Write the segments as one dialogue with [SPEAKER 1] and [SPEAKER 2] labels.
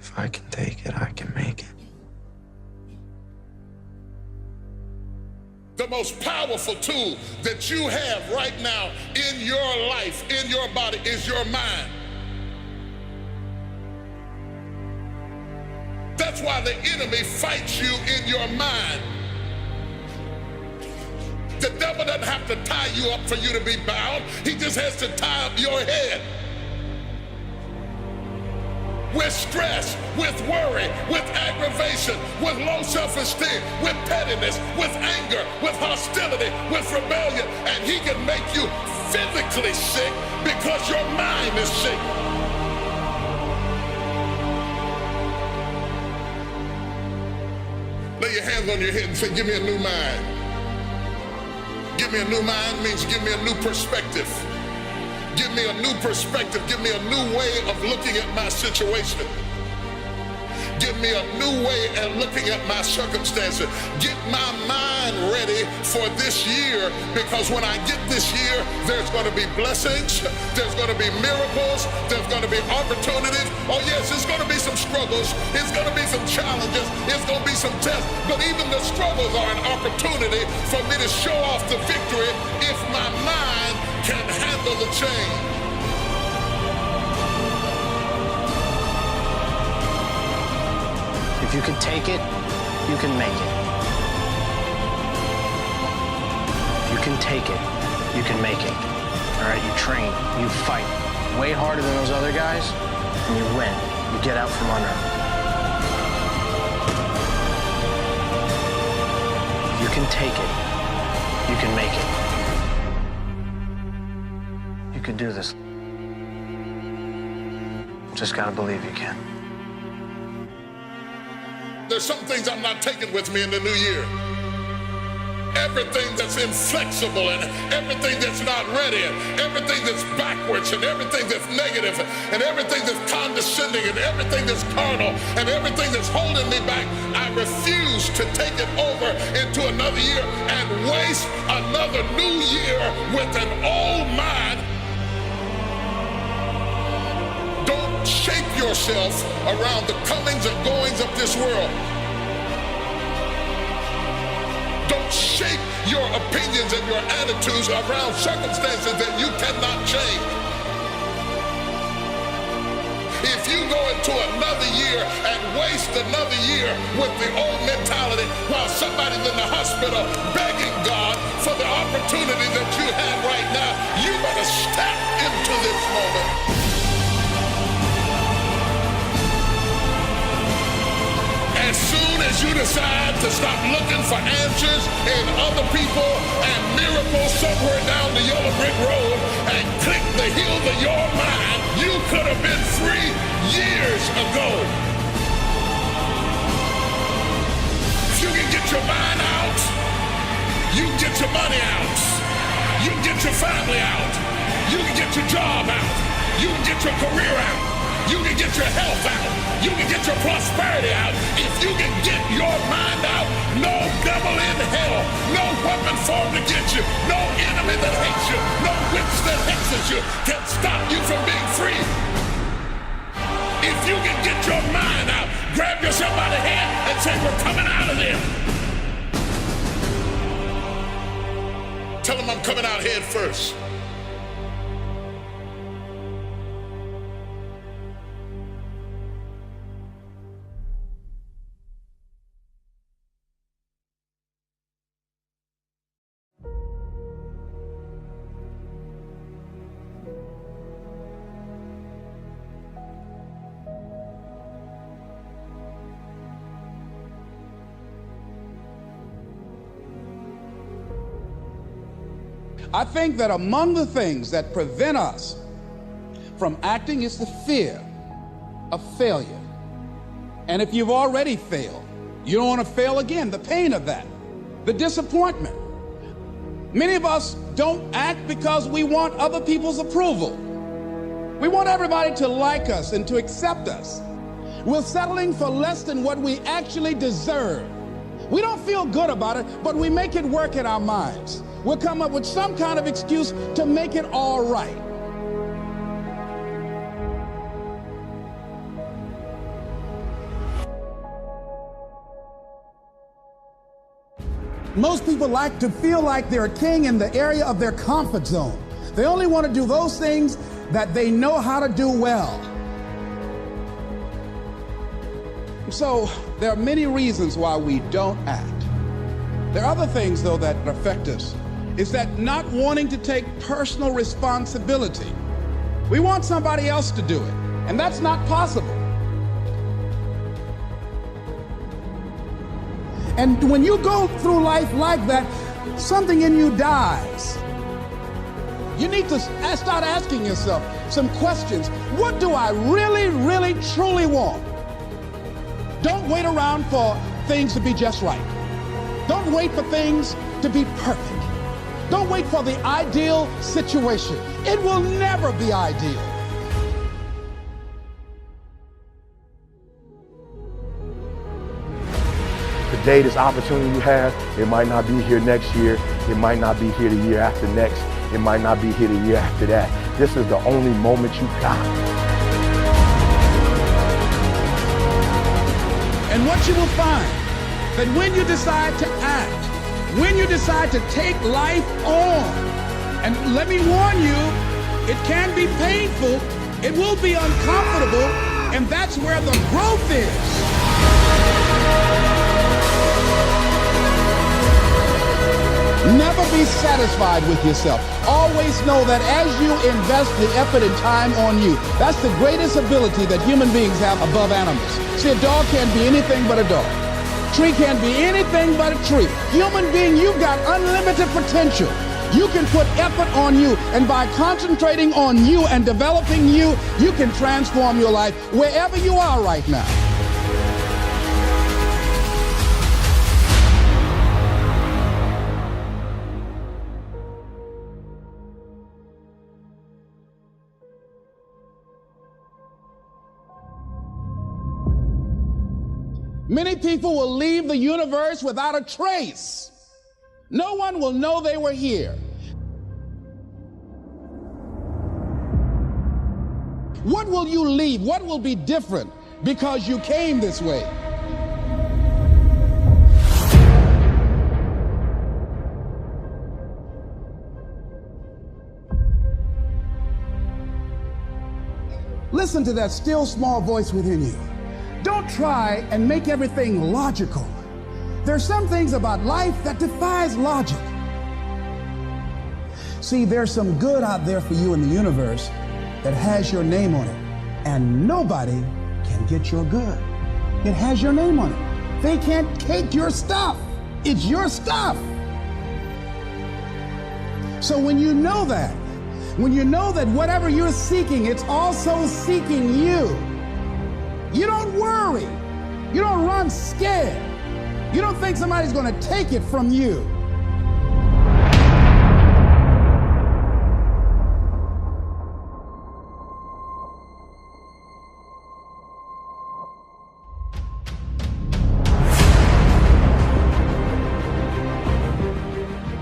[SPEAKER 1] If I can take it, I can make it.
[SPEAKER 2] The most powerful tool that you have right now in your life, in your body, is your mind. That's why the enemy fights you in your mind. The devil doesn't have to tie you up for you to be bound. He just has to tie up your head. With stress, with worry, with aggravation, with low self-esteem, with pettiness, with anger, with hostility, with rebellion. And he can make you physically sick because your mind is sick. Lay your hands on your head and say, give me a new mind. Give me a new mind means give me a new perspective. Give me a new perspective. Give me a new way of looking at my situation. Give me a new way of looking at my circumstances. Get my mind ready for this year, because when I get this year, there's going to be blessings, there's going to be miracles, there's going to be opportunities. Oh yes, it's going to be some struggles, it's going to be some challenges, it's going to be some tests, but even the struggles are an opportunity for me to show off the victory if my mind can handle the change.
[SPEAKER 3] If you can take it, you can make it. If you can take it, you can make it. All right, you train, you fight way harder than those other guys, and you win. You get out from under them. If you can take it, you can make it. You can do this. Just gotta believe you can.
[SPEAKER 2] There's some things I'm not taking with me in the new year. Everything that's inflexible and everything that's not ready and everything that's backwards and everything that's negative and everything that's condescending and everything that's carnal and everything that's holding me back, I refuse to take it over into another year and waste another new year with an old mind. Don't shape yourself around the comings and goings of this world. Don't shape your opinions and your attitudes around circumstances that you cannot change. If you go into another year and waste another year with the old mentality while somebody's in the hospital begging God for the opportunity that you have right now, you better step into this moment. As soon as you decide to stop looking for answers in other people and miracles somewhere down the yellow brick road and click the heels of your mind, you could have been free years ago. If you can get your mind out, you can get your money out, you can get your family out, you can get your job out, you can get your career out, you can get your health out, you can get your prosperity out. If you can get your mind out, no devil in hell, no weapon formed against you, no enemy that hates you, no witch that hexes you can stop you from being free. If you can get your mind out, grab yourself by the hand and say, we're coming out of there. Tell them I'm coming out head first.
[SPEAKER 4] I think that among the things that prevent us from acting is the fear of failure. And if you've already failed, you don't want to fail again. The pain of that, the disappointment. Many of us don't act because we want other people's approval. We want everybody to like us and to accept us. We're settling for less than what we actually deserve. We don't feel good about it, but we make it work in our minds. We'll come up with some kind of excuse to make it all right. Most people like to feel like they're a king in the area of their comfort zone. They only want to do those things that they know how to do well. So there are many reasons why we don't act. There are other things, though, that affect us. Is that not wanting to take personal responsibility. We want somebody else to do it, and that's not possible. And when you go through life like that, something in you dies. You need to start asking yourself some questions. What do I really, really, truly want? Don't wait around for things to be just right. Don't wait for things to be perfect. Don't wait for the ideal situation. It will never be ideal.
[SPEAKER 5] Today, this opportunity you have, it might not be here next year. It might not be here the year after next. It might not be here the year after that. This is the only moment you got.
[SPEAKER 4] And what you will find, that when you decide to act, when you decide to take life on, and let me warn you, it can be painful, it will be uncomfortable, and that's where the growth is. Never be satisfied with yourself. Always know that as you invest the effort and time on you, that's the greatest ability that human beings have above animals. See, a dog can't be anything but a dog. Tree can't be anything but a tree. Human being, you've got unlimited potential. You can put effort on you, and by concentrating on you and developing you, you can transform your life wherever you are right now. Many people will leave the universe without a trace. No one will know they were here. What will you leave? What will be different because you came this way? Listen to that still small voice within you. Don't try and make everything logical. There's some things about life that defies logic. See, there's some good out there for you in the universe that has your name on it, and nobody can get your good. It has your name on it. They can't take your stuff. It's your stuff. So when you know that whatever you're seeking, it's also seeking you. You don't worry. You don't run scared. You don't think somebody's going to take it from you.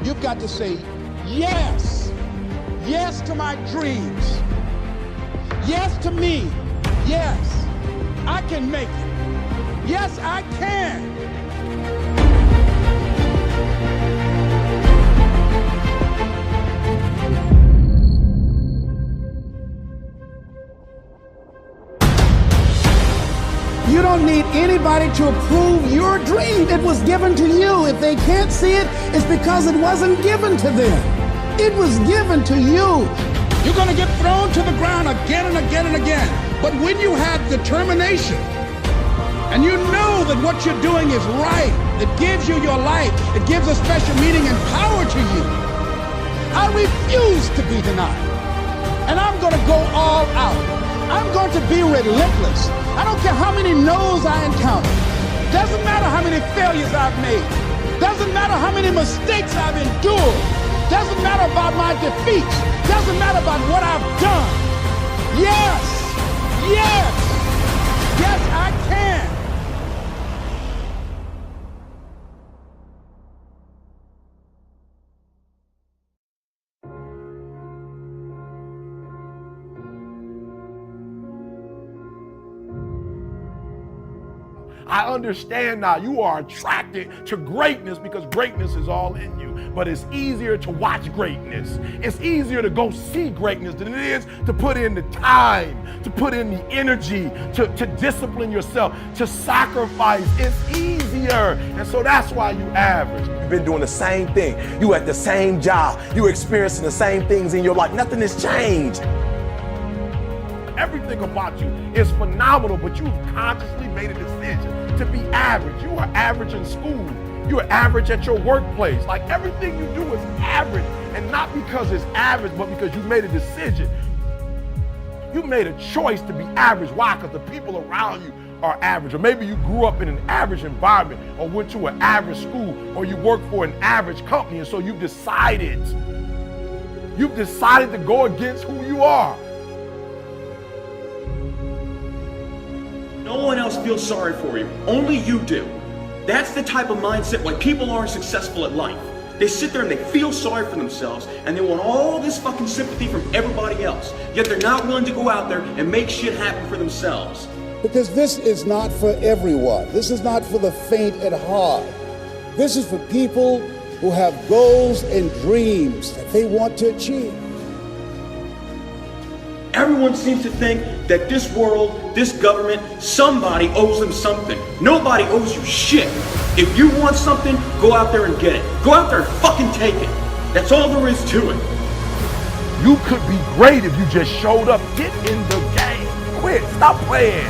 [SPEAKER 4] You've got to say yes. Yes to my dreams. Yes to me. Yes. I can make it. Yes, I can. You don't need anybody to approve your dream. It was given to you. If they can't see it, it's because it wasn't given to them. It was given to you. You're going to get thrown to the ground again and again and again. But when you have determination and you know that what you're doing is right, it gives you your life, it gives a special meaning and power to you. I refuse to be denied. And I'm going to go all out. I'm going to be relentless. I don't care how many no's I encounter. Doesn't matter how many failures I've made. Doesn't matter how many mistakes I've endured. Doesn't matter about my defeats. Doesn't matter about what I've done. Yes. Yes! Yes, I can!
[SPEAKER 5] I understand now you are attracted to greatness because greatness is all in you. But it's easier to watch greatness. It's easier to go see greatness than it is to put in the time, to put in the energy, to discipline yourself, to sacrifice. It's easier. And so that's why you average.
[SPEAKER 6] You've been doing the same thing. You at the same job. You're experiencing the same things in your life. Nothing has changed.
[SPEAKER 5] Everything about you is phenomenal, but you've consciously made a decision to be average. You are average in school. You are average at your workplace. Like everything you do is average, and not because it's average, but because you made a decision. You made a choice to be average. Why? Because the people around you are average. Or maybe you grew up in an average environment, or went to an average school, or you work for an average company, and so you've decided to go against who you are.
[SPEAKER 7] No one else feels sorry for you. Only you do. That's the type of mindset why people aren't successful at life. They sit there and they feel sorry for themselves and they want all this fucking sympathy from everybody else. Yet they're not willing to go out there and make shit happen for themselves.
[SPEAKER 4] Because this is not for everyone. This is not for the faint at heart. This is for people who have goals and dreams that they want to achieve.
[SPEAKER 7] Everyone seems to think that this world, this government, somebody owes them something. Nobody owes you shit. If you want something, go out there and get it. Go out there and fucking take it. That's all there is to it.
[SPEAKER 5] You could be great if you just showed up. Get in the game. Quit. Stop playing.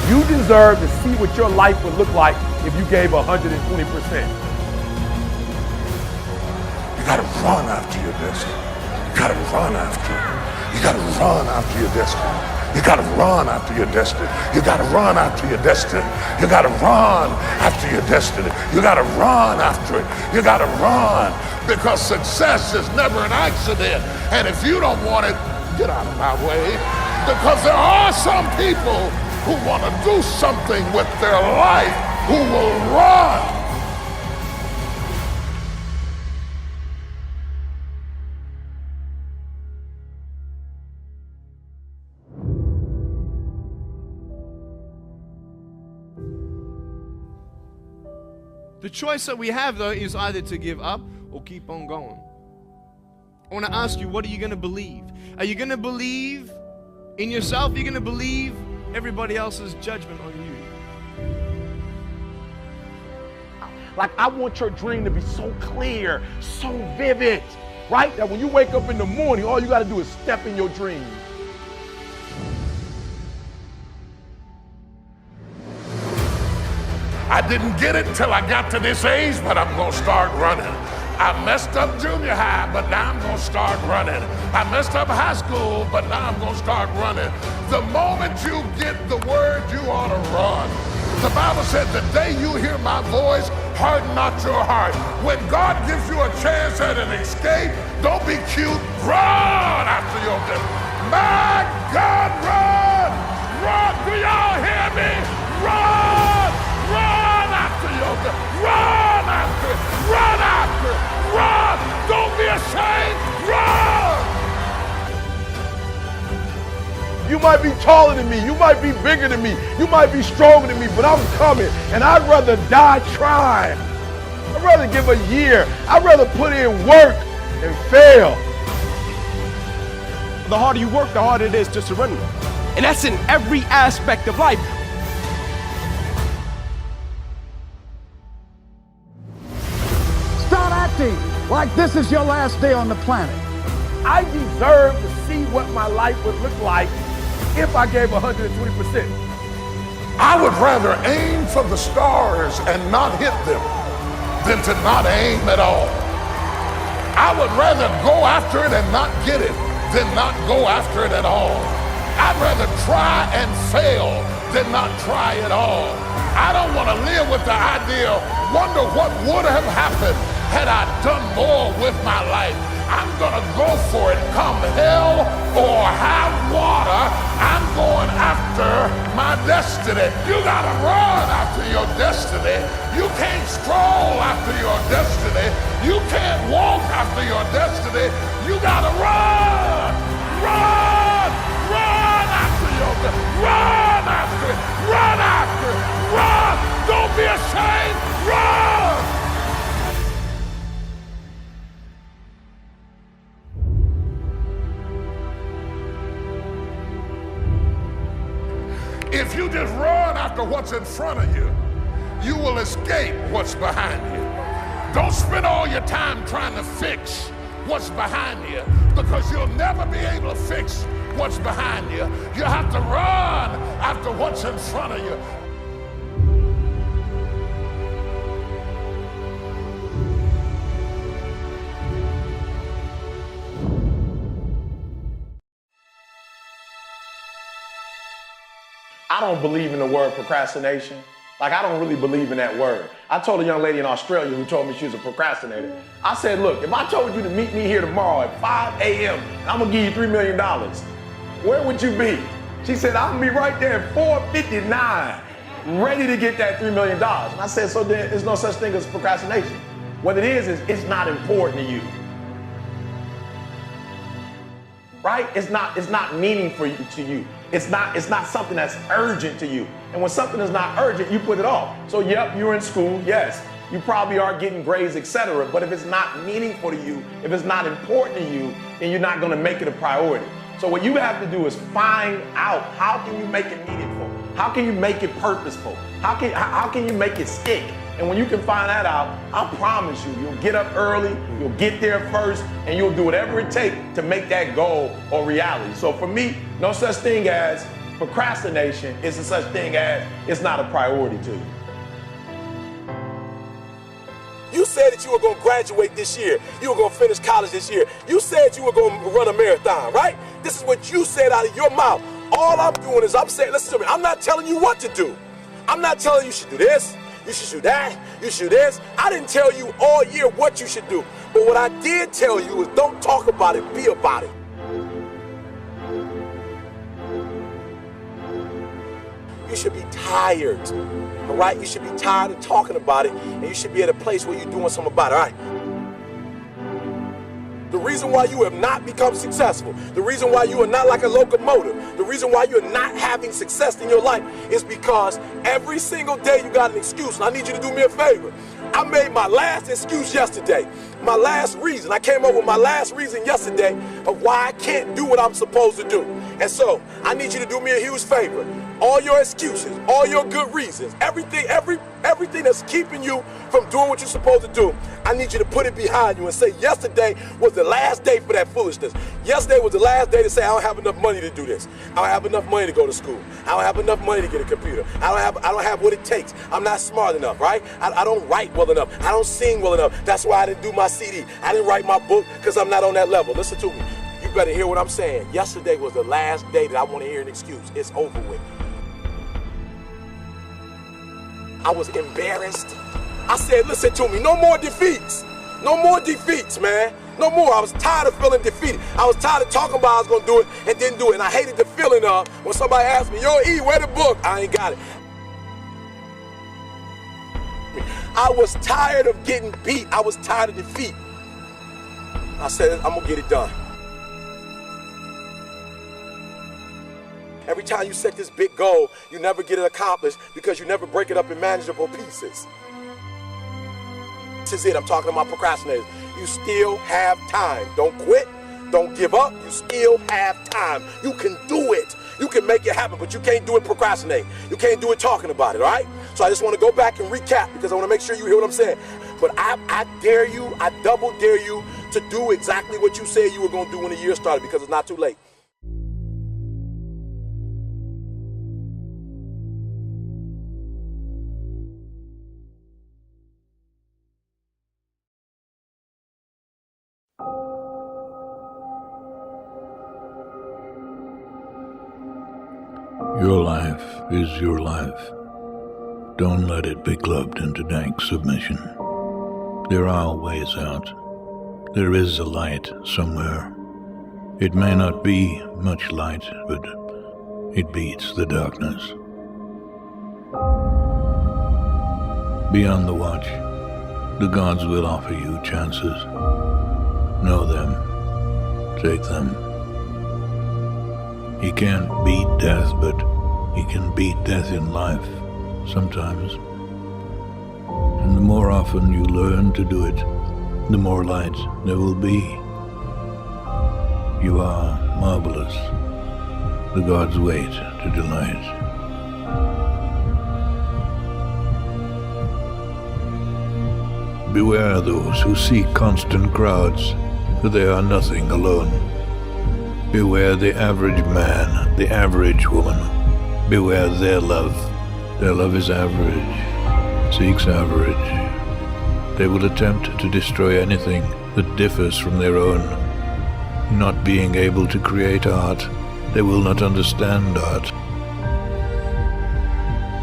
[SPEAKER 5] You deserve to see what your life would look like if you gave 120%.
[SPEAKER 2] You gotta run after your destiny. You gotta run after it. You gotta run after your destiny. You gotta run after your destiny. You gotta run after your destiny. You gotta run after your destiny. You gotta run after it. You gotta run, because success is never an accident. And if you don't want it, get out of my way. Because there are some people who want to do something with their life who will run.
[SPEAKER 8] The choice that we have, though, is either to give up or keep on going. I want to ask you, what are you going to believe? Are you going to believe in yourself? Are you going to believe everybody else's judgment on you?
[SPEAKER 5] Like, I want your dream to be so clear, so vivid, right? That when you wake up in the morning, all you got to do is step in your dream.
[SPEAKER 2] I didn't get it till I got to this age, but I'm gonna start running. I messed up junior high, but now I'm gonna start running. I messed up high school, but now I'm gonna start running. The moment you get the word, you ought to run. The Bible said, the day you hear my voice, harden not your heart. When God gives you a chance at an escape, don't be cute, run after your destiny. My God, run! Run! Do y'all hear me? Run! Run after your destiny. Run after it! Run after it! Run! Don't be ashamed! Run!
[SPEAKER 5] You might be taller than me, you might be bigger than me, you might be stronger than me, but I'm coming, and I'd rather die trying. I'd rather give a year. I'd rather put in work and fail.
[SPEAKER 9] The harder you work, the harder it is to surrender. And that's in every aspect of life.
[SPEAKER 4] Start acting like this is your last day on the planet.
[SPEAKER 5] I deserve to see what my life would look like if I gave 120%.
[SPEAKER 2] I would rather aim for the stars and not hit them than to not aim at all. I would rather go after it and not get it than not go after it at all. I'd rather try and fail than not try at all. I don't want to live with the idea, wonder what would have happened had I done more with my life. I'm gonna go for it, come hell or high water. I'm going after my destiny. You gotta run after your destiny. You can't stroll after your destiny. You can't walk after your destiny. You gotta run, run, run after your destiny. Run after it, run after it, run. If you just run after what's in front of you, you will escape what's behind you. Don't spend all your time trying to fix what's behind you, because you'll never be able to fix what's behind you. You have to run after what's in front of you.
[SPEAKER 6] I don't believe in the word procrastination. Like, I don't really believe in that word. I told a young lady in Australia who told me she was a procrastinator. I said, look, if I told you to meet me here tomorrow at 5 a.m. and I'm gonna give you $3 million, where would you be? She said, I'm gonna be right there at 4:59, ready to get that $3 million. And I said, so then there's no such thing as procrastination. What it is it's not important to you. Right? It's not meaningful to you. It's not something that's urgent to you. And when something is not urgent, you put it off. So yep, you're in school, yes. You probably are getting grades, etc. But if it's not meaningful to you, if it's not important to you, then you're not gonna make it a priority. So what you have to do is find out, how can you make it meaningful? How can you make it purposeful? How can you make it stick? And when you can find that out, I promise you, you'll get up early, you'll get there first, and you'll do whatever it takes to make that goal a reality. So for me, no such thing as procrastination. It's a such thing as it's not a priority to you.
[SPEAKER 10] You said that you were going to graduate this year. You were going to finish college this year. You said you were going to run a marathon, right? This is what you said out of your mouth. All I'm doing is I'm saying, listen to me, I'm not telling you what to do. I'm not telling you should do this, you should do that, you should do this. I didn't tell you all year what you should do. But what I did tell you is don't talk about it, be about it. You should be tired, all right? You should be tired of talking about it, and you should be at a place where you're doing something about it, all right? The reason why you have not become successful, the reason why you are not like a locomotive, the reason why you're not having success in your life is because every single day you got an excuse. And I need you to do me a favor. I made my last excuse yesterday, my last reason. I came up with my last reason yesterday of why I can't do what I'm supposed to do. And so I need you to do me a huge favor. All your excuses, all your good reasons, everything that's keeping you from doing what you're supposed to do, I need you to put it behind you and say, yesterday was the last day for that foolishness. Yesterday was the last day to say, I don't have enough money to do this. I don't have enough money to go to school. I don't have enough money to get a computer. I don't have what it takes. I'm not smart enough, right? I don't write well enough. I don't sing well enough. That's why I didn't do my CD. I didn't write my book because I'm not on that level. Listen to me. You better hear what I'm saying. Yesterday was the last day that I want to hear an excuse. It's over with. I was embarrassed. I said, listen to me, no more defeats. No more defeats, man. No more. I was tired of feeling defeated. I was tired of talking about I was going to do it and didn't do it. And I hated the feeling of when somebody asked me, yo, E, where the book? I ain't got it. I was tired of getting beat. I was tired of defeat. I said, I'm going to get it done. Every time you set this big goal, you never get it accomplished because you never break it up in manageable pieces. This is it. I'm talking about procrastinators. You still have time. Don't quit. Don't give up. You still have time. You can do it. You can make it happen, but you can't do it procrastinating. You can't do it talking about it, all right? So I just want to go back and recap because I want to make sure you hear what I'm saying. But I dare you, I double dare you to do exactly what you said you were going to do when the year started because it's not too late.
[SPEAKER 11] Your life is your life. Don't let it be clubbed into dank submission. There are ways out. There is a light somewhere. It may not be much light, but it beats the darkness. Be on the watch. The gods will offer you chances. Know them. Take them. He can't beat death, but he can beat death in life, sometimes. And the more often you learn to do it, the more light there will be. You are marvelous. The gods wait to delight. Beware those who seek constant crowds, for they are nothing alone. Beware the average man, the average woman. Beware their love. Their love is average, seeks average. They will attempt to destroy anything that differs from their own. Not being able to create art, they will not understand art.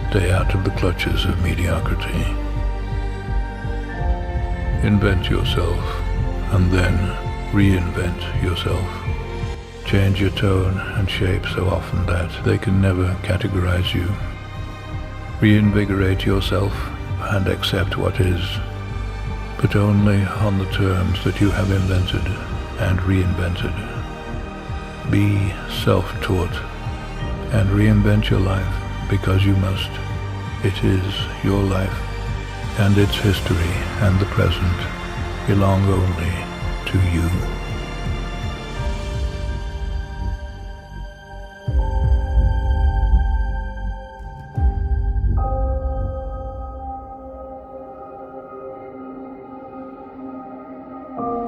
[SPEAKER 11] Stay out of the clutches of mediocrity. Invent yourself, and then reinvent yourself. Change your tone and shape so often that they can never categorize you. Reinvigorate yourself and accept what is, but only on the terms that you have invented and reinvented. Be self-taught and reinvent your life because you must. It is your life, and its history and the present belong only to you.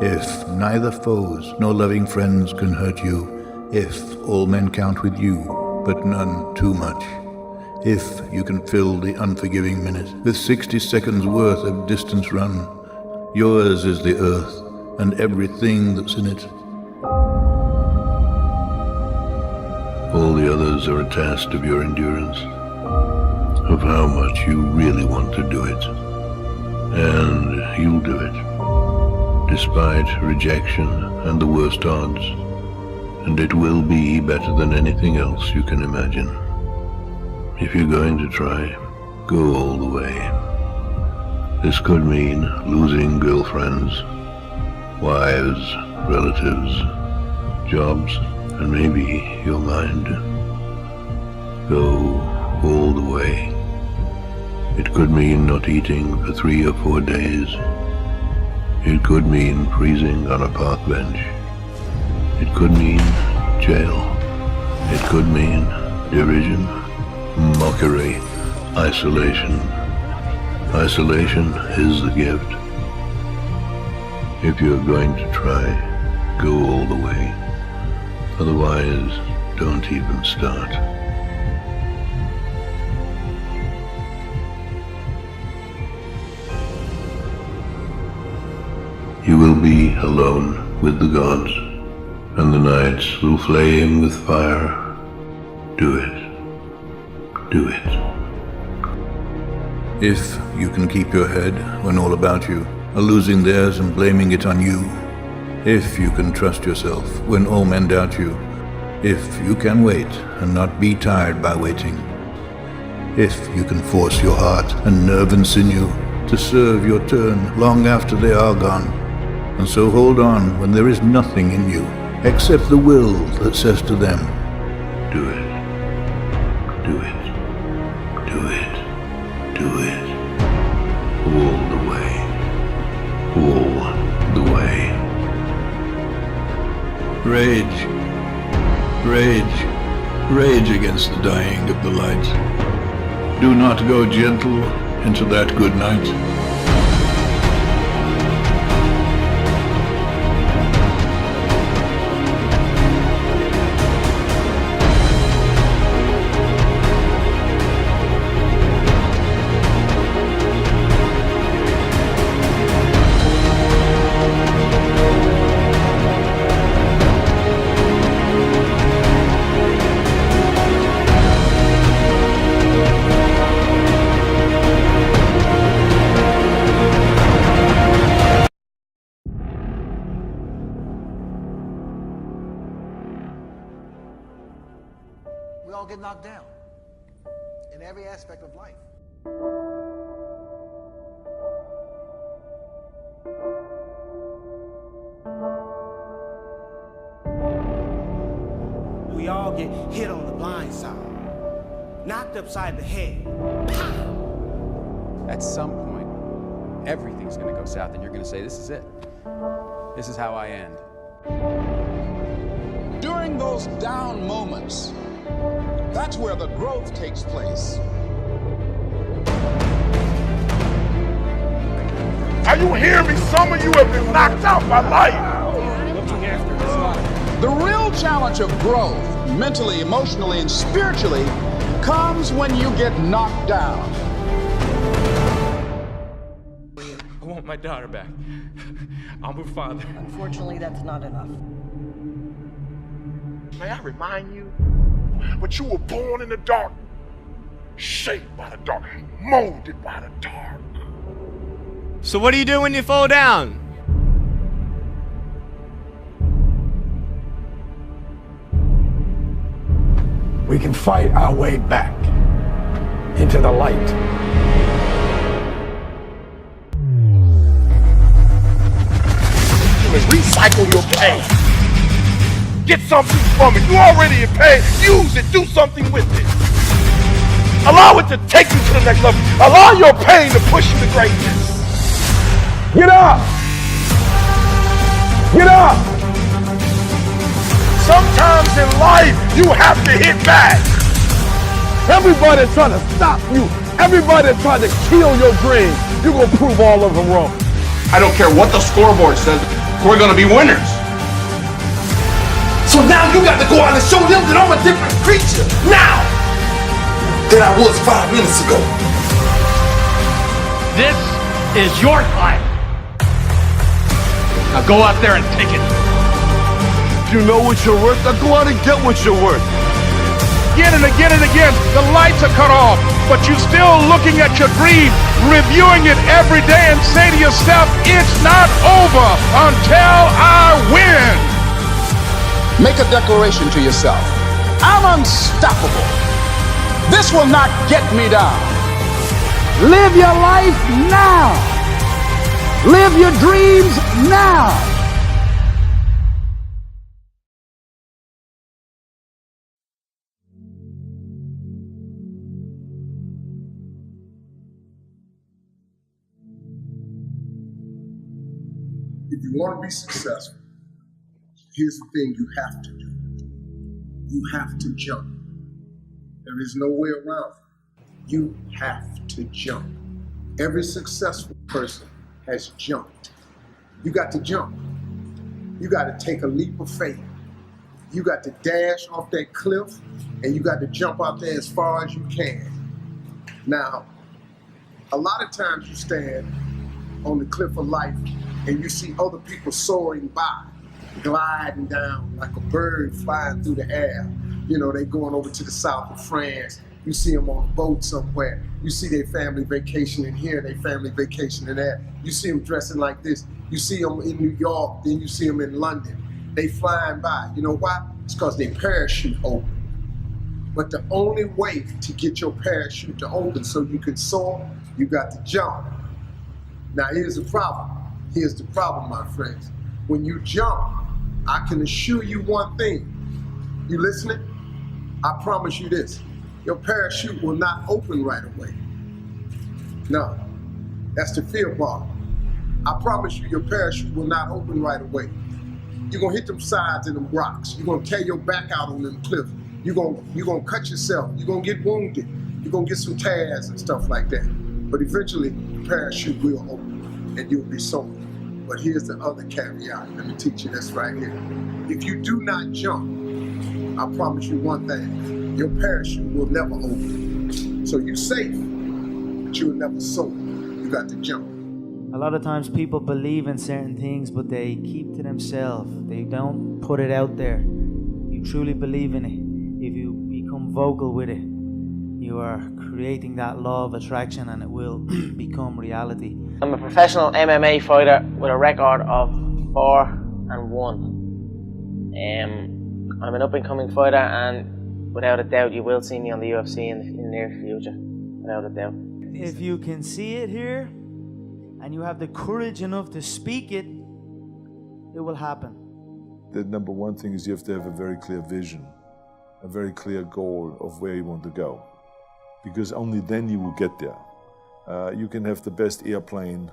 [SPEAKER 11] If neither foes nor loving friends can hurt you, if all men count with you, but none too much, if you can fill the unforgiving minute with 60 seconds worth of distance run, yours is the earth and everything that's in it. All the others are a test of your endurance, of how much you really want to do it. And you'll do it, despite rejection and the worst odds. And it will be better than anything else you can imagine. If you're going to try, go all the way. This could mean losing girlfriends, wives, relatives, jobs, and maybe your mind. Go all the way. It could mean not eating for 3 or 4 days. It could mean freezing on a park bench. It could mean jail. It could mean derision, mockery, isolation. Isolation is the gift. If you're going to try, go all the way. Otherwise, don't even start. You will be alone with the gods, and the nights will flame with fire. Do it. Do it. If you can keep your head when all about you are losing theirs and blaming it on you, if you can trust yourself when all men doubt you, if you can wait and not be tired by waiting, if you can force your heart and nerve and sinew to serve your turn long after they are gone, and so hold on when there is nothing in you except the will that says to them, do it, do it, do it, do it, all the way, all the way. Rage, rage, rage against the dying of the light. Do not go gentle into that good night.
[SPEAKER 12] We all get knocked down in every aspect of life.
[SPEAKER 13] We all get hit on the blind side, knocked upside the head. Pow!
[SPEAKER 14] At some point, everything's going to go south, and you're going to say, this is it. This is how I end.
[SPEAKER 4] During those down moments, That's where the growth takes place.
[SPEAKER 5] Are you hearing me? Some of you have been knocked out by life.
[SPEAKER 4] The real challenge of growth, mentally, emotionally, and spiritually, comes when you get knocked down.
[SPEAKER 9] I want my daughter back. I'm her father.
[SPEAKER 15] Unfortunately, that's not enough.
[SPEAKER 5] May I remind you, but you were born in the dark, shaped by the dark, molded by the dark.
[SPEAKER 8] So what do you do when you fall down?
[SPEAKER 5] We can fight our way back into the light. Recycle your pain. Get something from it. You already in pain. Use it. Do something with it. Allow it to take you to the next level. Allow your pain to push you to greatness. Get up. Get up. Sometimes in life, you have to hit back. Everybody's trying to stop you. Everybody's trying to kill your dream. You're going to prove all of them wrong.
[SPEAKER 16] I don't care what the scoreboard says. We're going to be winners.
[SPEAKER 10] So now you got to go out and show them that I'm a different creature now than I was 5 minutes ago.
[SPEAKER 16] This is your time. Now go out there and take it.
[SPEAKER 5] If you know what you're worth, now go out and get what you're worth. Again and again and again, the lights are cut off, but you're still looking at your dream, reviewing it every day and say to yourself, it's not over until I win.
[SPEAKER 4] Make a declaration to yourself. I'm unstoppable. This will not get me down. Live your life now. Live your dreams now.
[SPEAKER 17] If you want to be successful, here's the thing you have to do. You have to jump. There is no way around it. You have to jump. Every successful person has jumped. You got to jump. You got to take a leap of faith. You got to dash off that cliff and you got to jump out there as far as you can. Now, a lot of times you stand on the cliff of life and you see other people soaring by, gliding down like a bird flying through the air. You know, they going over to the south of France. You see them on a boat somewhere. You see their family vacationing here, their family vacationing there. You see them dressing like this. You see them in New York, then you see them in London. They flying by. You know why? It's because their parachute open. But the only way to get your parachute to open so you can soar, you got to jump. Now here's the problem. Here's the problem, my friends. When you jump, I can assure you one thing. You listening? I promise you this. Your parachute will not open right away. No, that's the fear part. I promise you your parachute will not open right away. You're gonna hit them sides and them rocks. You're gonna tear your back out on them cliffs. You're gonna cut yourself. You're gonna get wounded. You're gonna get some tears and stuff like that. But eventually, the parachute will open and you'll be soaring. But here's the other caveat. Let me teach you this right here. If you do not jump, I promise you one thing, your parachute will never open. So you're safe, but you'll never soar. You got to jump.
[SPEAKER 18] A lot of times people believe in certain things, but they keep to themselves. They don't put it out there. You truly believe in it. If you become vocal with it, you are creating that law of attraction and it will become reality.
[SPEAKER 3] I'm a professional MMA fighter with a record of 4-1. I'm an up-and-coming fighter, and without a doubt you will see me on the UFC in the near future, without a doubt.
[SPEAKER 18] If you can see it here and you have the courage enough to speak it, it will happen.
[SPEAKER 19] The number one thing is you have to have a very clear vision, a very clear goal of where you want to go, because only then you will get there. You can have the best airplane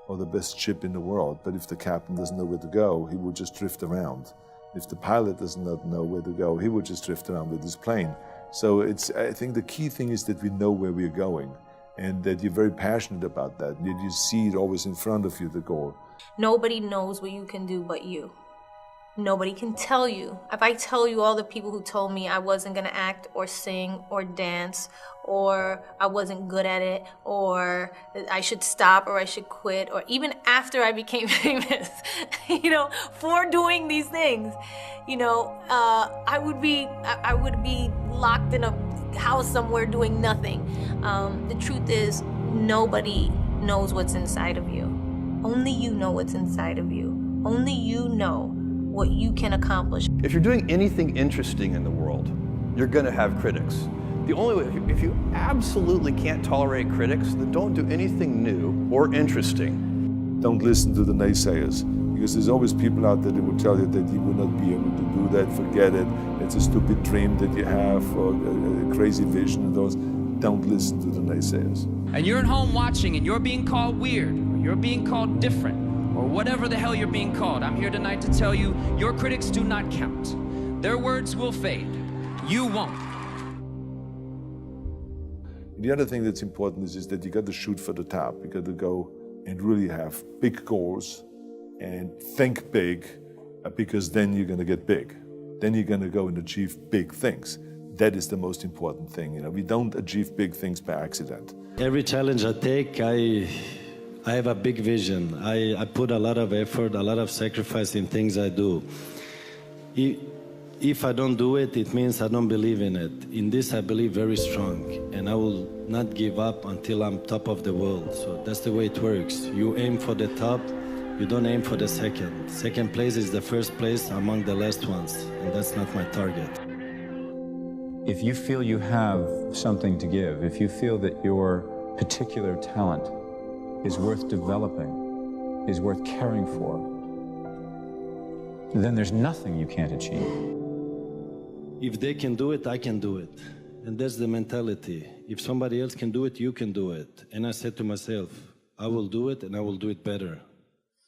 [SPEAKER 19] or the best ship in the world, but if the captain doesn't know where to go, he will just drift around. If the pilot does not know where to go, he will just drift around with his plane. So I think the key thing is that we know where we're going and that you're very passionate about that you see it always in front of you, the goal.
[SPEAKER 15] Nobody knows what you can do but you. Nobody can tell you. If I tell you all the people who told me I wasn't gonna act or sing or dance, or I wasn't good at it, or I should stop or I should quit, or even after I became famous, for doing these things, I would be locked in a house somewhere doing nothing. The truth is, nobody knows what's inside of you. Only you know what's inside of you. Only you know what you can accomplish.
[SPEAKER 20] If you're doing anything interesting in the world, you're going to have critics. The only way, if you absolutely can't tolerate critics, then don't do anything new or interesting.
[SPEAKER 19] Don't listen to the naysayers, because there's always people out there that will tell you that you will not be able to do that, forget it, it's a stupid dream that you have, or a crazy vision and those. Don't listen to the naysayers.
[SPEAKER 21] And you're at home watching and you're being called weird, or you're being called different, or whatever the hell you're being called. I'm here tonight to tell you, your critics do not count. Their words will fade. You won't.
[SPEAKER 19] The other thing that's important is that you got to shoot for the top. You got to go and really have big goals and think big, because then you're going to get big. Then you're going to go and achieve big things. That is the most important thing. We don't achieve big things by accident.
[SPEAKER 22] Every challenge I take, I have a big vision. I put a lot of effort, a lot of sacrifice in things I do. If I don't do it, it means I don't believe in it. In this, I believe very strong, and I will not give up until I'm top of the world. So that's the way it works. You aim for the top, you don't aim for the second. Second place is the first place among the last ones, and that's not my target.
[SPEAKER 23] If you feel you have something to give, if you feel that your particular talent is worth developing, is worth caring for, then there's nothing you can't achieve.
[SPEAKER 22] If they can do it, I can do it. And that's the mentality. If somebody else can do it, you can do it. And I said to myself, I will do it and I will do it better.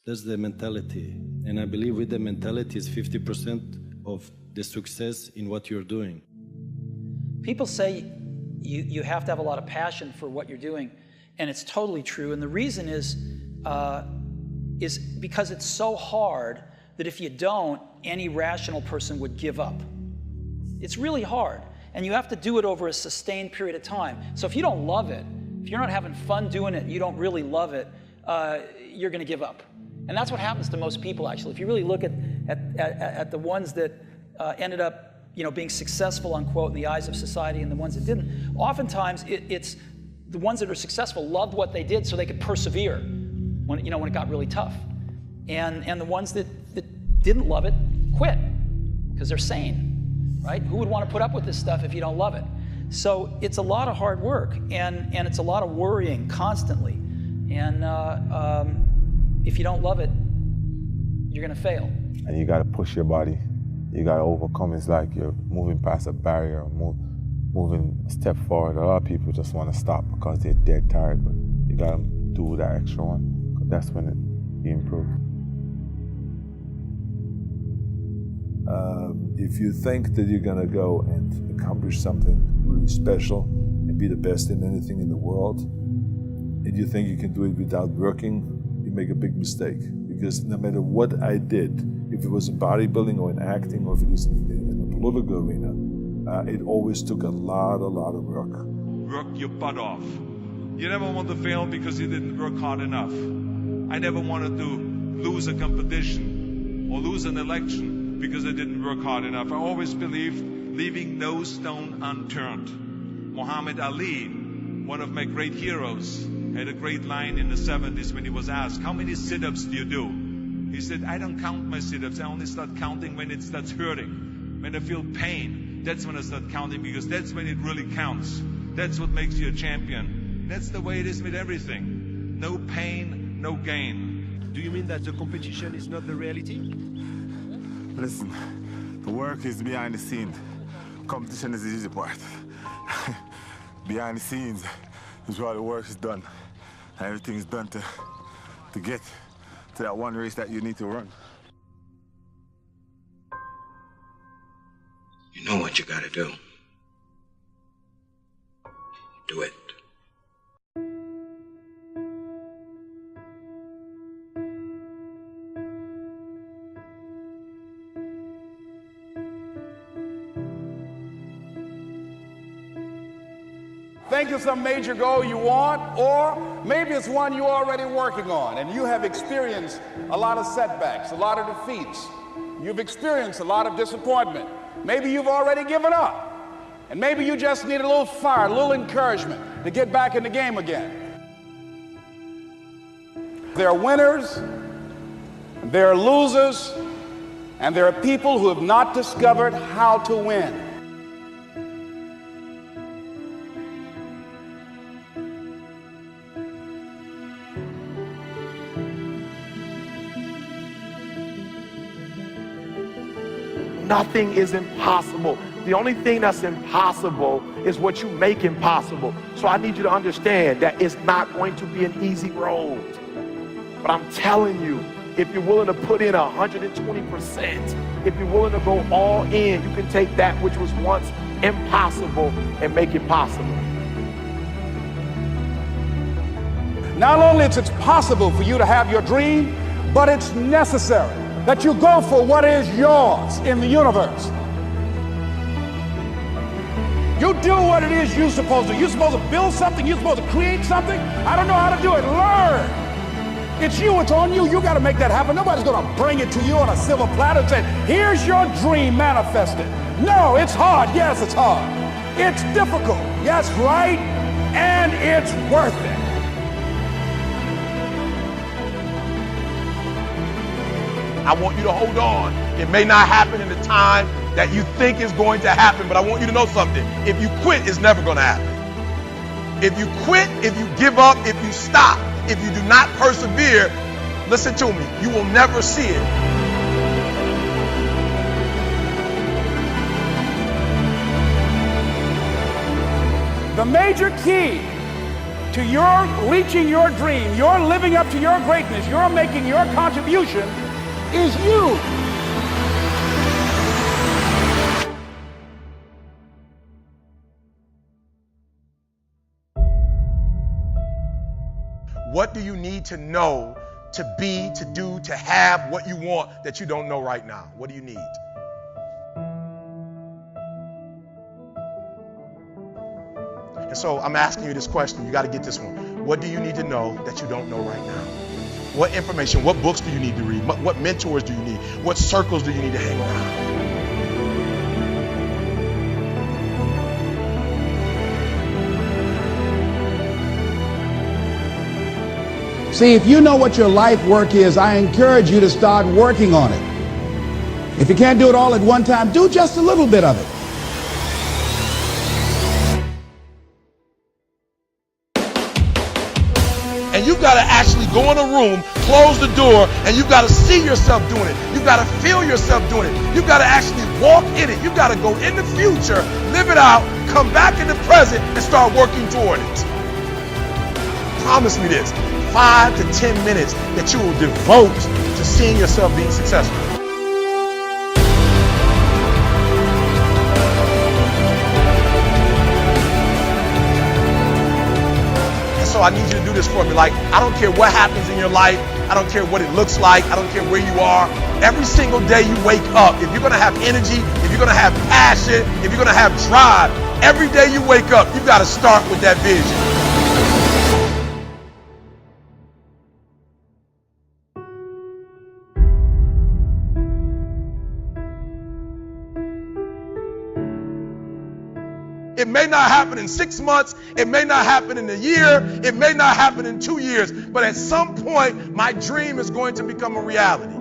[SPEAKER 22] That's the mentality. And I believe with the mentality is 50% of the success in what you're doing.
[SPEAKER 24] People say you have to have a lot of passion for what you're doing, and it's totally true. And the reason is because it's so hard that if you don't, any rational person would give up. It's really hard, and you have to do it over a sustained period of time. So if you don't love it, if you're not having fun doing it, and you don't really love it, you're going to give up. And that's what happens to most people, actually. If you really look at the ones that ended up being successful, unquote, in the eyes of society, and the ones that didn't, oftentimes it's the ones that are successful loved what they did so they could persevere when it got really tough. And the ones that didn't love it quit because they're sane, right? Who would want to put up with this stuff if you don't love it? So it's a lot of hard work, and it's a lot of worrying constantly. And if you don't love it, you're going to fail.
[SPEAKER 25] And you got to push your body. You got to overcome. It's like you're moving past a barrier, moving a step forward. A lot of people just want to stop because they're dead tired, but you got to do that extra one, because that's when you improve.
[SPEAKER 19] If you think that you're going to go and accomplish something really special and be the best in anything in the world, and you think you can do it without working, you make a big mistake. Because no matter what I did, if it was in bodybuilding or in acting or if it was in the political arena, it always took a lot of work.
[SPEAKER 26] Work your butt off. You never want to fail because you didn't work hard enough. I never wanted to lose a competition or lose an election because I didn't work hard enough. I always believed leaving no stone unturned. Muhammad Ali, one of my great heroes, had a great line in the 70s when he was asked, how many sit-ups do you do? He said, I don't count my sit-ups. I only start counting when it starts hurting. When I feel pain, that's when I start counting, because that's when it really counts. That's what makes you a champion. That's the way it is with everything. No pain, no gain.
[SPEAKER 9] Do you mean that the competition is not the reality?
[SPEAKER 25] Listen, the work is behind the scenes. Competition is the easy part. Behind the scenes is where the work is done. And everything is done to get to that one race that you need to run.
[SPEAKER 1] You know what you gotta do. do it.
[SPEAKER 4] Think of some major goal you want, or maybe it's one you're already working on and you have experienced a lot of setbacks, a lot of defeats. You've experienced a lot of disappointment. Maybe you've already given up. And maybe you just need a little fire, a little encouragement to get back in the game again. There are winners, there are losers, and there are people who have not discovered how to win.
[SPEAKER 5] Nothing is impossible. The only thing that's impossible is what you make impossible. So I need you to understand that it's not going to be an easy road. But I'm telling you, if you're willing to put in 120%, if you're willing to go all in, you can take that which was once impossible and make it possible.
[SPEAKER 4] Not only is it possible for you to have your dream, but it's necessary that you go for what is yours in the universe. You do what it is you're supposed to do. You're supposed to build something. You're supposed to create something. I don't know how to do it. Learn. It's you. It's on you. You got to make that happen. Nobody's going to bring it to you on a silver platter and say, here's your dream manifested. No, it's hard. Yes, it's hard. It's difficult. Yes, right. And it's worth it.
[SPEAKER 5] I want you to hold on. It may not happen in the time that you think is going to happen, but I want you to know something. If you quit, it's never going to happen. If you quit, if you give up, if you stop, if you do not persevere, listen to me, you will never see it.
[SPEAKER 4] The major key to your reaching your dream, your living up to your greatness, your making your contribution is you.
[SPEAKER 5] What do you need to know to be, to do, to have what you want that you don't know right now? What do you need? And so I'm asking you this question. You got to get this one. What do you need to know that you don't know right now? What information, what books do you need to read? What mentors do you need? What circles do you need to hang around?
[SPEAKER 4] See, if you know what your life work is, I encourage you to start working on it. If you can't do it all at one time, do just a little bit of it.
[SPEAKER 5] And you've got to actually go in a room, close the door, and you've got to see yourself doing it. You've got to feel yourself doing it. You've got to actually walk in it. You've got to go in the future, live it out, come back in the present, and start working toward it. Promise me this, 5 to 10 minutes that you will devote to seeing yourself being successful. So I need you to do this for me. Like, I don't care what happens in your life. I don't care what it looks like. I don't care where you are. Every single day you wake up, if you're going to have energy, if you're going to have passion, if you're going to have drive, every day you wake up, you've got to start with that vision. It may not happen in 6 months. It may not happen in a year. It may not happen in 2 years. But at some point, my dream is going to become a reality.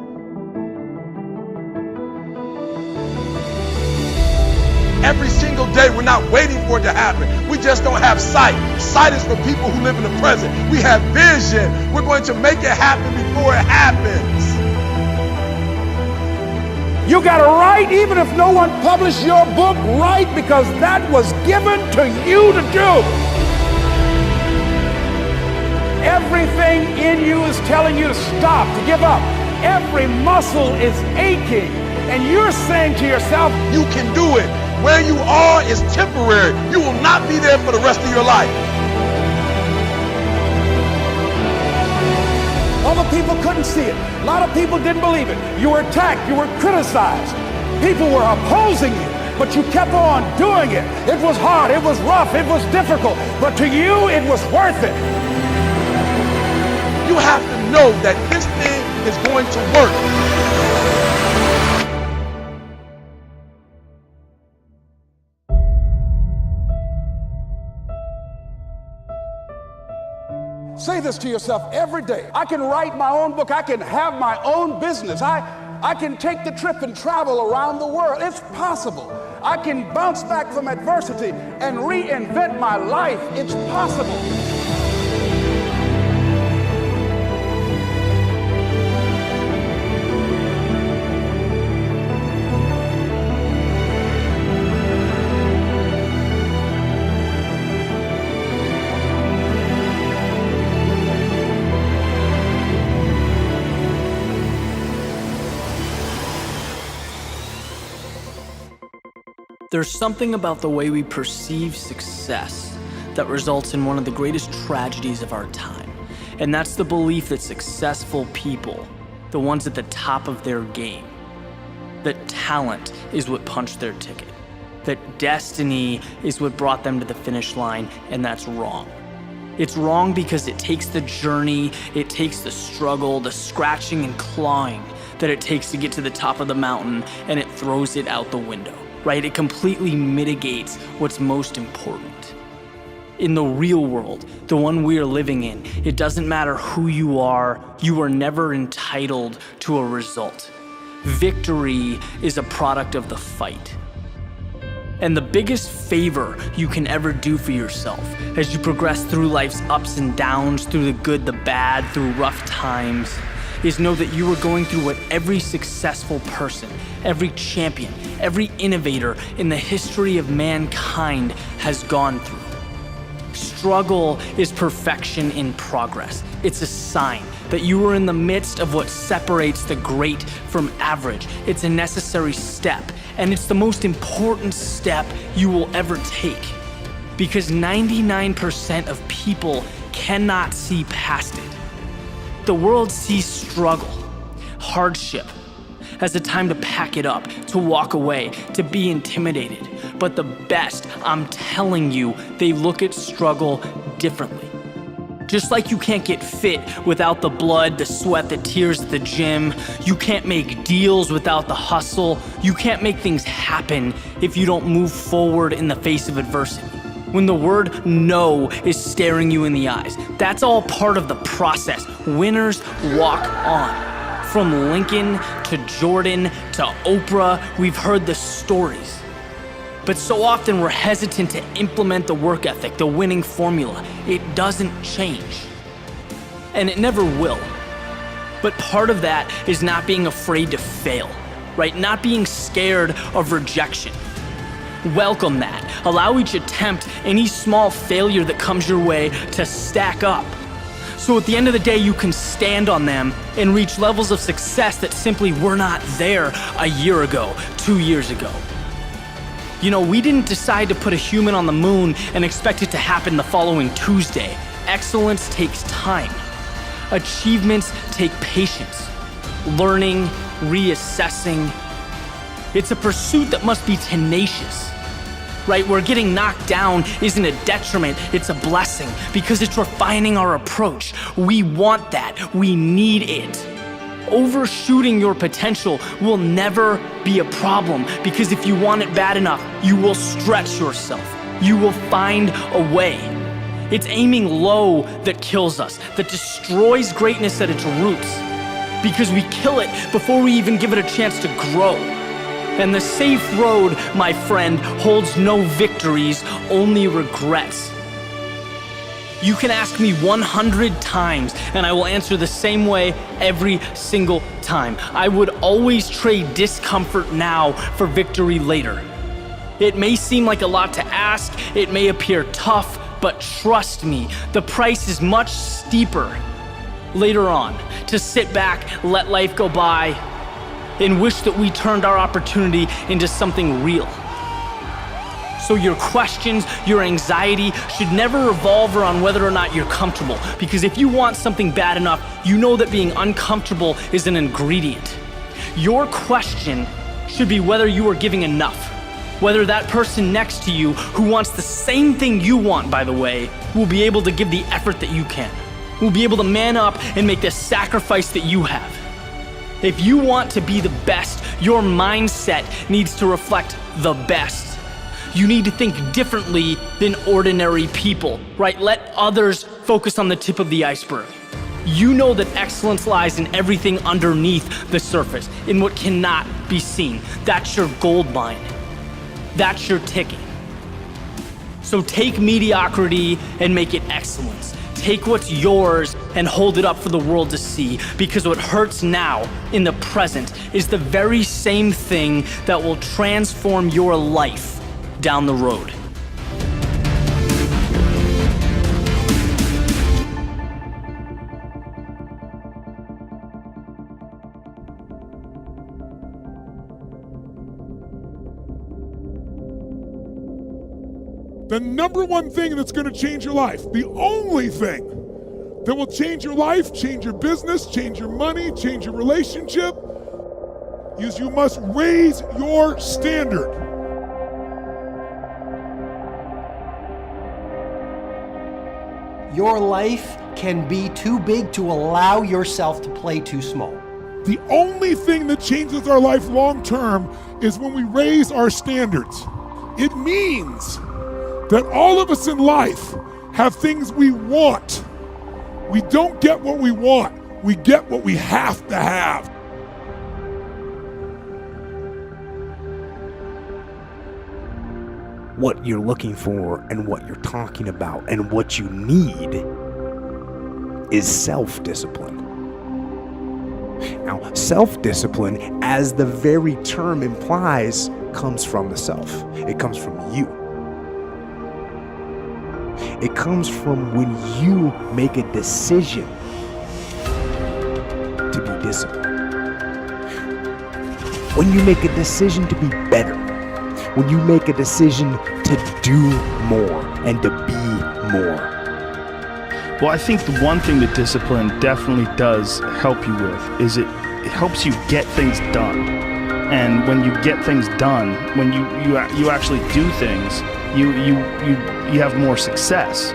[SPEAKER 5] Every single day, we're not waiting for it to happen. We just don't have sight. Sight is for people who live in the present. We have vision. We're going to make it happen before it happens.
[SPEAKER 4] You got to write, even if no one published your book, write, because that was given to you to do. Everything in you is telling you to stop, to give up. Every muscle is aching, and you're saying to yourself,
[SPEAKER 5] you can do it.
[SPEAKER 10] Where you are is temporary. You will not be there for the rest of your life.
[SPEAKER 2] Other people couldn't see it. A lot of people didn't believe it. You were attacked. You were criticized. People were opposing you, but you kept on doing it. It was hard. It was rough. It was difficult. But to you, it was worth it.
[SPEAKER 10] You have to know that this thing is going to work.
[SPEAKER 2] Say this to yourself every day. I can write my own book. I can have my own business. I can take the trip and travel around the world. It's possible. I can bounce back from adversity and reinvent my life. It's possible.
[SPEAKER 6] There's something about the way we perceive success that results in one of the greatest tragedies of our time. And that's the belief that successful people, the ones at the top of their game, that talent is what punched their ticket, that destiny is what brought them to the finish line, and that's wrong. It's wrong because it takes the journey, it takes the struggle, the scratching and clawing that it takes to get to the top of the mountain, and it throws it out the window. Right? It completely mitigates what's most important. In the real world, the one we are living in, it doesn't matter who you are never entitled to a result. Victory is a product of the fight. And the biggest favor you can ever do for yourself as you progress through life's ups and downs, through the good, the bad, through rough times, is know that you are going through what every successful person, every champion, every innovator in the history of mankind has gone through. Struggle is perfection in progress. It's a sign that you are in the midst of what separates the great from average. It's a necessary step, and it's the most important step you will ever take. Because 99% of people cannot see past it. The world sees struggle, hardship, as a time to pack it up, to walk away, to be intimidated. But the best, I'm telling you, they look at struggle differently. Just like you can't get fit without the blood, the sweat, the tears at the gym. You can't make deals without the hustle. You can't make things happen if you don't move forward in the face of adversity. When the word no is staring you in the eyes, that's all part of the process. Winners walk on. From Lincoln to Jordan to Oprah, we've heard the stories. But so often we're hesitant to implement the work ethic, the winning formula. It doesn't change. And it never will. But part of that is not being afraid to fail, right? Not being scared of rejection. Welcome that. Allow each attempt, any small failure that comes your way, to stack up. So at the end of the day, you can stand on them and reach levels of success that simply were not there a year ago, 2 years ago. You know, we didn't decide to put a human on the moon and expect it to happen the following Tuesday. Excellence takes time. Achievements take patience, learning, reassessing. It's a pursuit that must be tenacious. Right, where getting knocked down isn't a detriment, it's a blessing because it's refining our approach. We want that, we need it. Overshooting your potential will never be a problem because if you want it bad enough, you will stretch yourself. You will find a way. It's aiming low that kills us, that destroys greatness at its roots because we kill it before we even give it a chance to grow. And the safe road, my friend, holds no victories, only regrets. You can ask me 100 times, and I will answer the same way every single time. I would always trade discomfort now for victory later. It may seem like a lot to ask, it may appear tough, but trust me, the price is much steeper later on. To sit back, let life go by, and wish that we turned our opportunity into something real. So your questions, your anxiety should never revolve around whether or not you're comfortable. Because if you want something bad enough, you know that being uncomfortable is an ingredient. Your question should be whether you are giving enough. Whether that person next to you, who wants the same thing you want, by the way, will be able to give the effort that you can. Will be able to man up and make the sacrifice that you have. If you want to be the best, your mindset needs to reflect the best. You need to think differently than ordinary people, right? Let others focus on the tip of the iceberg. You know that excellence lies in everything underneath the surface, in what cannot be seen. That's your gold mine. That's your ticket. So take mediocrity and make it excellence. Take what's yours and hold it up for the world to see, because what hurts now in the present is the very same thing that will transform your life down the road.
[SPEAKER 7] The number one thing that's going to change your life, the only thing that will change your life, change your business, change your money, change your relationship, is you must raise your standard.
[SPEAKER 8] Your life can be too big to allow yourself to play too small.
[SPEAKER 7] The only thing that changes our life long term is when we raise our standards. It means that all of us in life have things we want. We don't get what we want, we get what we have to have.
[SPEAKER 11] What you're looking for and what you're talking about and what you need is self-discipline. Now, self-discipline, as the very term implies, comes from the self. It comes from you. It comes from when you make a decision to be disciplined. When you make a decision to be better. When you make a decision to do more and to be more.
[SPEAKER 12] Well, I think the one thing that discipline definitely does help you with is it helps you get things done. And when you get things done, when you actually do things, you have more success.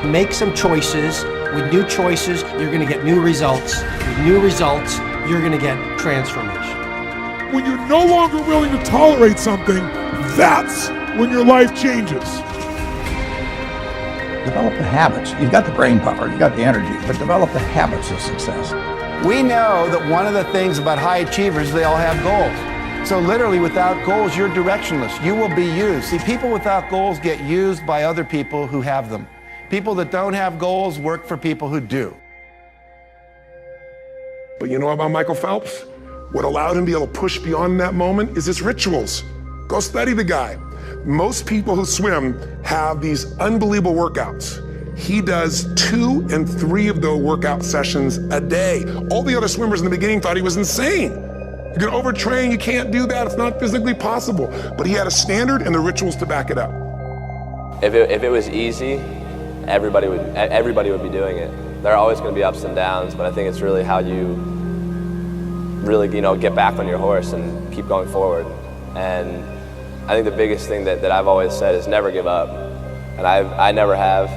[SPEAKER 8] Make some choices. With new choices, you're going to get new results. With new results, you're going to get transformation.
[SPEAKER 7] When you're no longer willing to tolerate something, that's when your life changes.
[SPEAKER 13] Develop the habits. You've got the brain power, you've got the energy, but develop the habits of success.
[SPEAKER 14] We know that one of the things about high achievers, they all have goals. So literally without goals, you're directionless. You will be used. See, people without goals get used by other people who have them. People that don't have goals work for people who do.
[SPEAKER 27] But you know about Michael Phelps? What allowed him to be able to push beyond that moment is his rituals. Go study the guy. Most people who swim have these unbelievable workouts. He does 2 and 3 of those workout sessions a day. All the other swimmers in the beginning thought he was insane. You can overtrain, you can't do that, it's not physically possible. But he had a standard and the rituals to back it up.
[SPEAKER 28] If it was easy, everybody would be doing it. There are always going to be ups and downs, but I think it's really how you really, get back on your horse and keep going forward. And I think the biggest thing that I've always said is never give up. And I never have,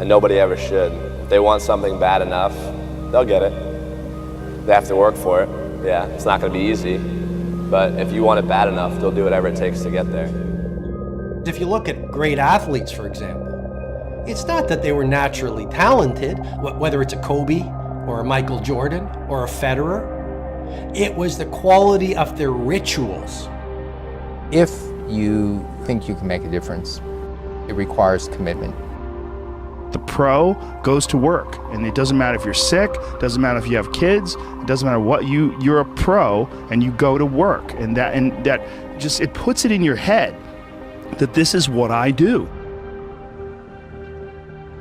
[SPEAKER 28] and nobody ever should. If they want something bad enough, they'll get it. They have to work for it. Yeah, it's not going to be easy, but if you want it bad enough, they'll do whatever it takes to get there.
[SPEAKER 8] If you look at great athletes, for example, it's not that they were naturally talented, whether it's a Kobe or a Michael Jordan or a Federer. It was the quality of their rituals.
[SPEAKER 29] If you think you can make a difference, it requires commitment.
[SPEAKER 12] The pro goes to work, and it doesn't matter if you're sick, doesn't matter if you have kids, it doesn't matter what, you're a pro and you go to work, and that just, it puts it in your head that this is what I do.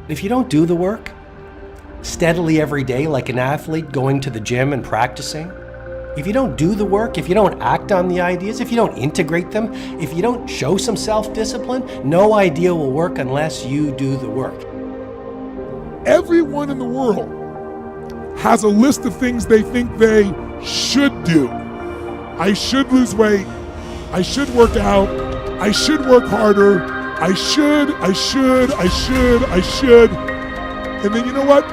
[SPEAKER 8] If you don't do the work steadily every day like an athlete, going to the gym and practicing, If you don't do the work, if you don't act on the ideas, if you don't integrate them, if you don't show some self-discipline, no idea will work unless you do the work.
[SPEAKER 7] Everyone in the world has a list of things they think they should do. I should lose weight. I should work out. I should work harder. I should. And then you know what?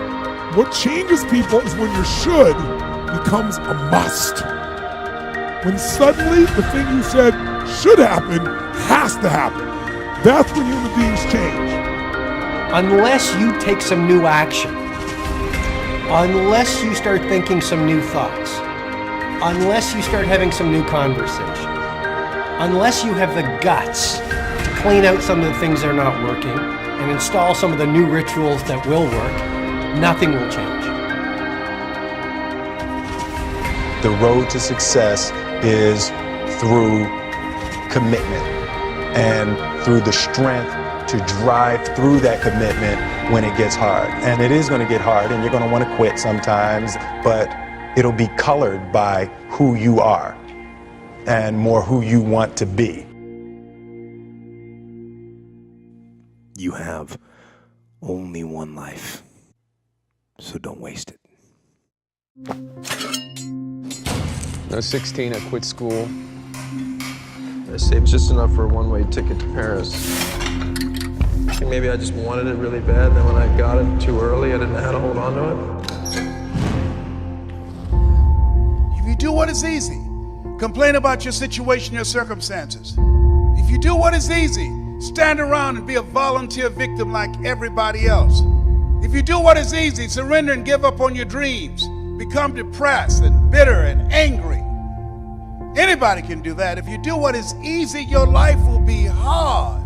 [SPEAKER 7] What changes people is when your should becomes a must. When suddenly the thing you said should happen has to happen. That's when human beings change.
[SPEAKER 8] Unless you take some new action, unless you start thinking some new thoughts, unless you start having some new conversation, unless you have the guts to clean out some of the things that are not working and install some of the new rituals that will work, nothing will change.
[SPEAKER 3] The road to success is through commitment and through the strength to drive through that commitment when it gets hard. And it is going to get hard and you're going to want to quit sometimes, but it'll be colored by who you are and more who you want to be.
[SPEAKER 11] You have only one life, so don't waste it.
[SPEAKER 15] I was 16, I quit school. I saved just enough for a one-way ticket to Paris. I think maybe I just wanted it really bad, then when I got it too early, I didn't know how to hold on to it.
[SPEAKER 2] If you do what is easy, complain about your situation, your circumstances. If you do what is easy, stand around and be a volunteer victim like everybody else. If you do what is easy, surrender and give up on your dreams, become depressed and bitter and angry. Anybody can do that. If you do what is easy, your life will be hard.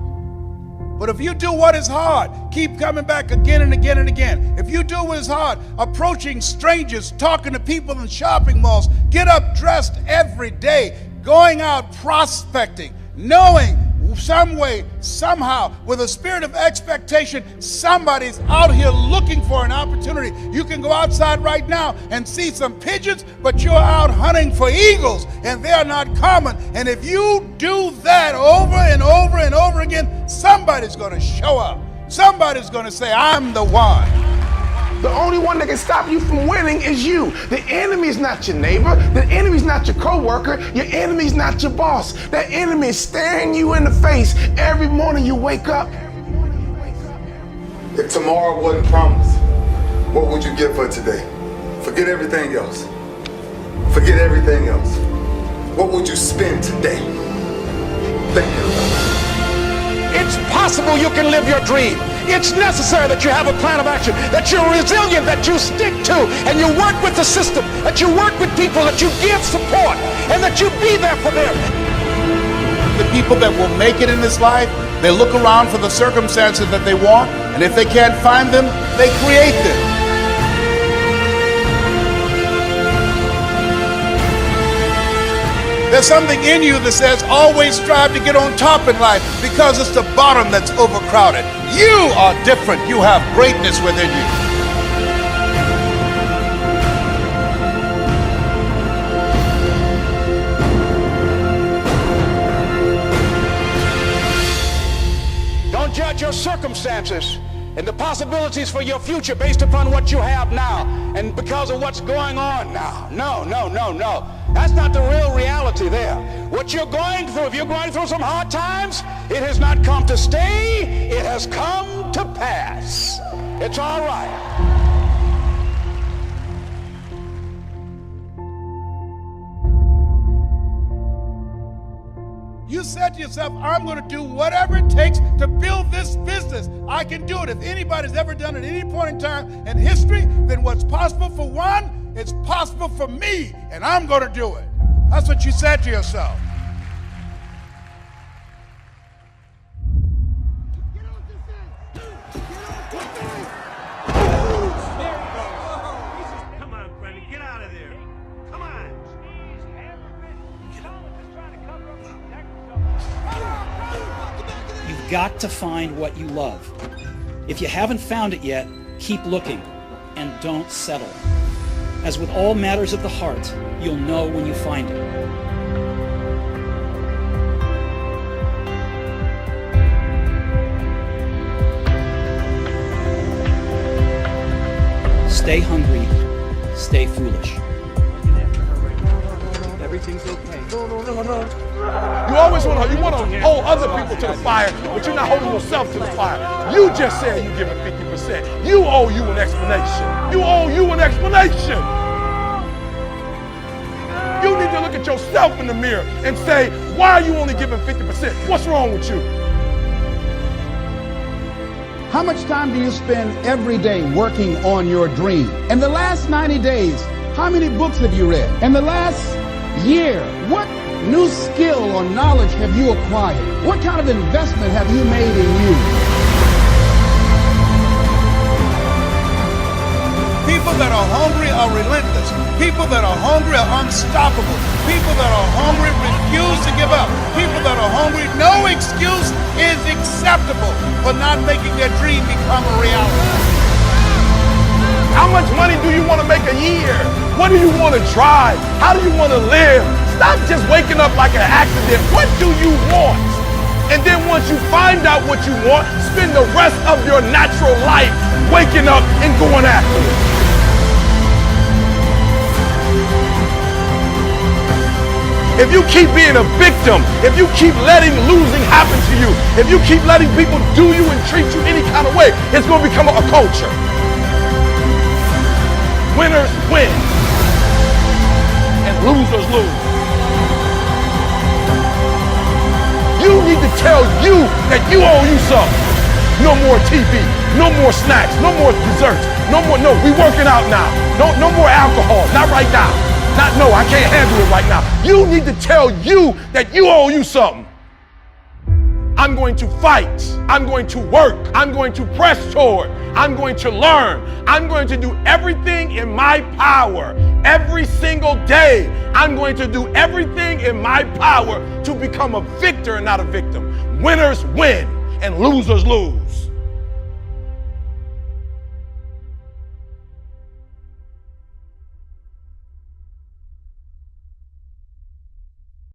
[SPEAKER 2] But if you do what is hard, keep coming back again and again and again. If you do what is hard, approaching strangers, talking to people in shopping malls, get up dressed every day, going out prospecting, knowing some way, somehow, with a spirit of expectation, somebody's out here looking for an opportunity. You can go outside right now and see some pigeons, but you're out hunting for eagles, and they're not common. And if you do that over and over and over again, somebody's going to show up. Somebody's going to say, I'm the one.
[SPEAKER 27] The only one that can stop you from winning is you. The enemy is not your neighbor. The enemy is not your coworker. Your enemy is not your boss. That enemy is staring you in the face every morning you wake up.
[SPEAKER 16] If tomorrow wasn't promised, what would you give for today? Forget everything else. Forget everything else. What would you spend today? Think about it.
[SPEAKER 2] It's possible you can live your dream. It's necessary that you have a plan of action, that you're resilient, that you stick to, and you work with the system, that you work with people, that you give support, and that you be there for them. The people that will make it in this life, they look around for the circumstances that they want, and if they can't find them, they create them. There's something in you that says always strive to get on top in life because it's the bottom that's overcrowded. You are different. You have greatness within you. Don't judge your circumstances and the possibilities for your future based upon what you have now and because of what's going on now. No. That's not the real reality there. What you're going through, if you're going through some hard times, it has not come to stay, it has come to pass. It's all right. You said to yourself, I'm going to do whatever it takes to build this business. I can do it. If anybody's ever done it at any point in time in history, then what's possible for one, it's possible for me, and I'm going to do it. That's what you said to yourself.
[SPEAKER 17] Come on, Brendan, get out of there. Come on.
[SPEAKER 24] You've got to find what you love. If you haven't found it yet, keep looking and don't settle. As with all matters of the heart, you'll know when you find it. Stay hungry, stay foolish. Everything's okay.
[SPEAKER 5] No. You always want to hold other people to the fire, but you're not holding yourself to the fire. You just said you're giving 50%. You owe you an explanation. You owe you an explanation. You need to look at yourself in the mirror and say, why are you only giving 50%? What's wrong with you?
[SPEAKER 2] How much time do you spend every day working on your dream? In the last 90 days, how many books have you read? In the last year, what new skill or knowledge have you acquired? What kind of investment have you made in you?
[SPEAKER 9] People that are hungry are relentless. People that are hungry are unstoppable. People that are hungry refuse to give up. People that are hungry, no excuse is acceptable for not making their dream become a reality.
[SPEAKER 5] How much money do you want to make a year? What do you want to drive? How do you want to live? Stop just waking up like an accident. What do you want? And then once you find out what you want, spend the rest of your natural life waking up and going after it. If you keep being a victim, if you keep letting losing happen to you, if you keep letting people do you and treat you any kind of way, it's going to become a culture. Winners win and losers lose. You need to tell you that you owe you something. No more TV, no more snacks, no more desserts, no, we working out now. No more alcohol, not right now. No, I can't handle it right now. You need to tell you that you owe you something. I'm going to fight. I'm going to work. I'm going to press toward. I'm going to learn. I'm going to do everything in my power every single day. I'm going to do everything in my power to become a victor and not a victim. Winners win and losers lose.